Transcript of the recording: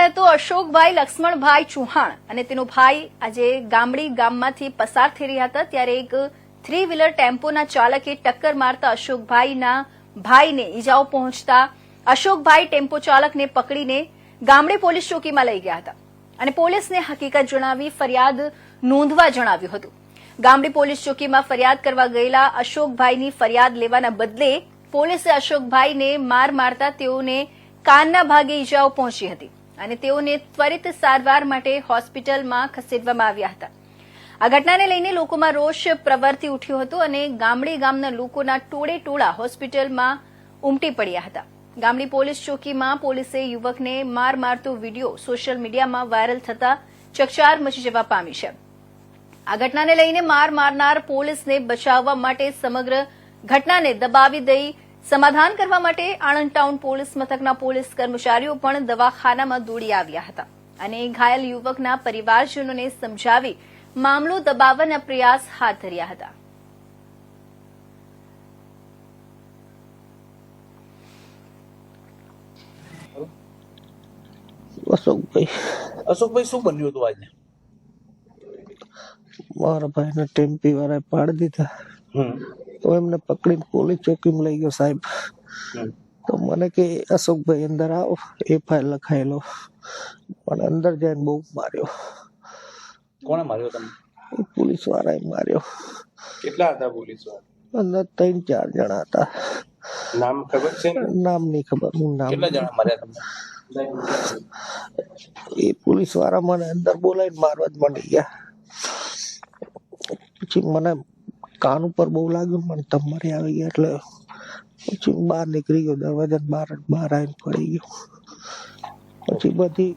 રહેતો અશોકભાઈ લક્ષ્મણભાઈ ચૌહાણ અને તેનો ભાઈ આજે ગામડી ગામમાંથી પસાર થઈ રહ્યા હતા ત્યારે એક 3 વ્હીલર ટેમ્પોના ચાલકે ટક્કર મારતા અશોકભાઈના ભાઈને ઈજાઓ પહોંચતા અશોકભાઈ ટેમ્પો ચાલકને પકડીને ગામડી પોલીસ ચોકીમાં લઈ ગયા હતા અને પોલીસને હકીકત જણાવી ફરિયાદ નોંધવા જણાવ્યું હતું। ગામડી પોલીસ ચોકીમાં ફરિયાદ કરવા ગયેલા અશોકભાઈની ફરિયાદ લેવાના બદલે પોલીસે અશોકભાઈને માર મારતા તેઓને કાનના ભાગે ઈજાઓ પહોંચી હતી અને તેઓને ત્વરિત સારવાર માટે હોસ્પિટલમાં ખસેડવામાં આવ્યા હતા। આ ઘટનાને લઈને લોકોમાં રોષ પ્રવર્તી ઉઠ્યો હતો અને ગામડી ગામના લોકોના ટોળે ટોળા હોસ્પિટલમાં ઉમટી પડ્યા હતા। ગામડી પોલીસ ચોકીમાં પોલીસે યુવકને માર મારતો વિડીયો સોશિયલ મીડિયામાં વાયરલ થતા ચકચાર મચી જવા પામી છે। આ ઘટનાને લઈને માર મારનાર પોલીસને બચાવવા માટે સમગ્ર ઘટનાને દબાવી દઈ સમાધાન કરવા માટે આણંદ ટાઉન પોલીસ મથકના પોલીસ કર્મચારીઓ પણ દવાખાનામાં દોડી આવ્યા હતા અને ઘાયલ યુવકના પરિવારજનોને સમજાવી મામલો દબાવવાના પ્રયાસ હાથ ધર્યા હતા। અશોકભાઈ શું બન્યું હતું આજે? મારા ભાઈને ટેમ્પી વાળાએ પાડી દીધા તો એમને પકડીને પોલીસ ચોકીમાં લઈ ગયો સાહેબ। તો મને કે અશોકભાઈ અંદર આવો, એફઆઈઆર લખાયેલો, પણ અંદર જઈને બહુ માર્યો। કોણે માર્યો તમને? પોલીસ વાળાએ માર્યો। કેટલા હતા પોલીસ વાળા? અંદર 3-4 જણા હતા। નામ ખબર છે? નામ નહીં ખબર। હું નામ કેટલા જણા માર્યા તમને? એ પોલીસ વાળા મને અંદર બોલાવીને મારવા જ માંડી ગયા। પછી મને કાન ઉપર બહુ લાગ્યું, મને તમારી આવી ગયા એટલે પછી બહાર નીકળી ગયો, દરવાજા બહાર આવીને પડી ગયો। પછી બધી